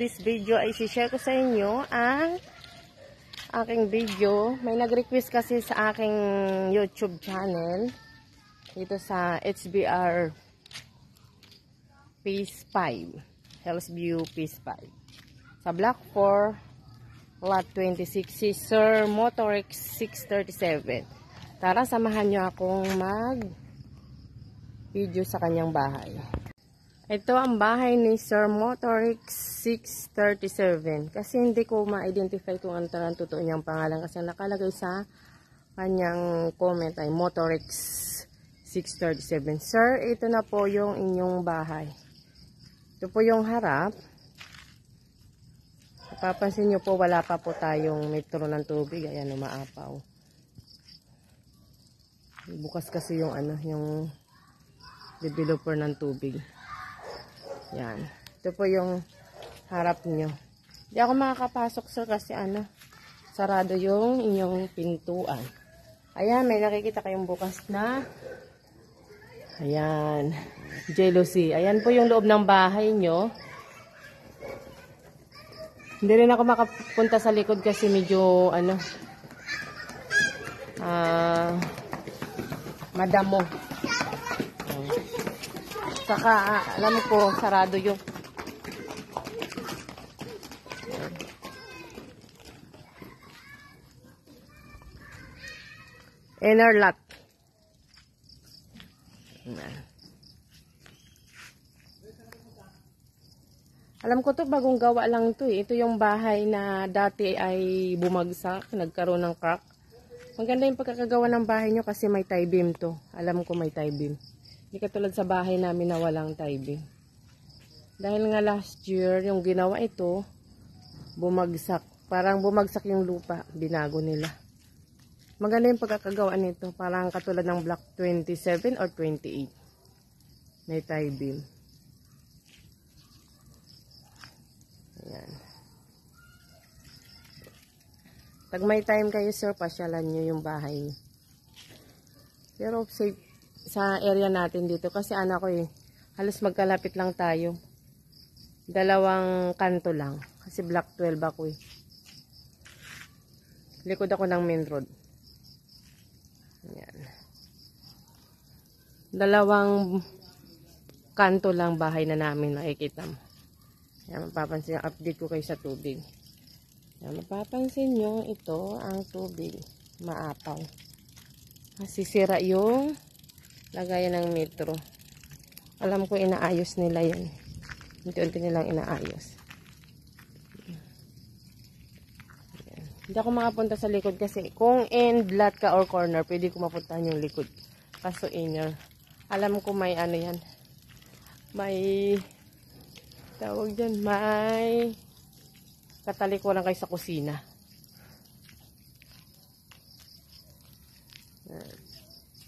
this video ay share ko sa inyo ang aking video. May nag-request kasi sa aking YouTube channel dito sa HBR Phase 5, Hillsview Phase 5 sa Block 4 Lot 26, si Sir Motorix 637. Tara, samahan nyo akong mag video sa kanyang bahay. Ito ang bahay ni Sir Motorix 637. Kasi hindi ko ma-identify kung ano ang totoo niyang pangalan. Kasi nakalagay sa kanyang comment ay Motorix 637. Sir, ito na po yung inyong bahay. Ito po yung harap. Papansin nyo po, wala pa po tayong metro ng tubig. Ayan, umaapaw. Bukas kasi yung yung developer ng tubig. Yan. Ito po yung harap nyo. Hindi ako makakapasok, sir, kasi sarado yung inyong pintuan. Ayan, may nakikita kayong bukas na. Ayan. Jealousy. Ayan po yung loob ng bahay nyo. Hindi rin ako makapunta sa likod kasi medyo, madamo. Saka, alam ko, sarado yung inner lot. Alam ko to, bagong gawa lang to eh. Ito yung bahay na dati ay bumagsak, nagkaroon ng crack. Maganda yung pagkakagawa ng bahay nyo kasi may tie beam to. Alam ko may tie beam. Hindi katulad sa bahay namin na walang tie beam. Dahil nga last year, yung ginawa ito, bumagsak. Parang bumagsak yung lupa. Binago nila. Maganda yung pagkakagawa nito. Parang katulad ng block 27 or 28. May tie beam. Ayan. Pag may time kayo, sir, pasyalan nyo yung bahay nyo. Pero safe sa area natin dito kasi ko halos magkalapit lang tayo. 2 kanto lang. Kasi block 12 ako eh. Likod ako ng main road. Ayan. 2 kanto lang bahay na namin, makikita mo. Ayan, mapapansin, update ko kayo sa tubig. Ayan, mapapansin nyo, ito ang tubig. Maapaw. Masisira yung lagayan ng metro. Alam ko inaayos nila yan. Unti-unti nilang inaayos. Ayan. Hindi ako makapunta sa likod kasi kung end lot ka or corner, pwede ko mapuntahan yung likod. Kaso inner. Alam ko may yan. May tawag dyan, may katalikuran kayo sa kusina.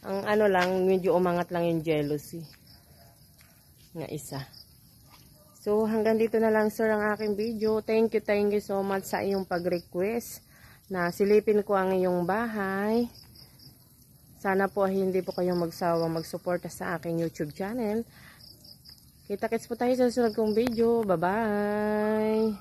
Ang lang, medyo umangat lang yung jealousy nga isa. So, hanggang dito na lang, sir, ang aking video. Thank you so much sa iyong pag-request na silipin ko ang iyong bahay. Sana po hindi po kayong magsawang magsuporta sa aking YouTube channel. Kita-kits po tayo sa susunod kong video. Bye-bye!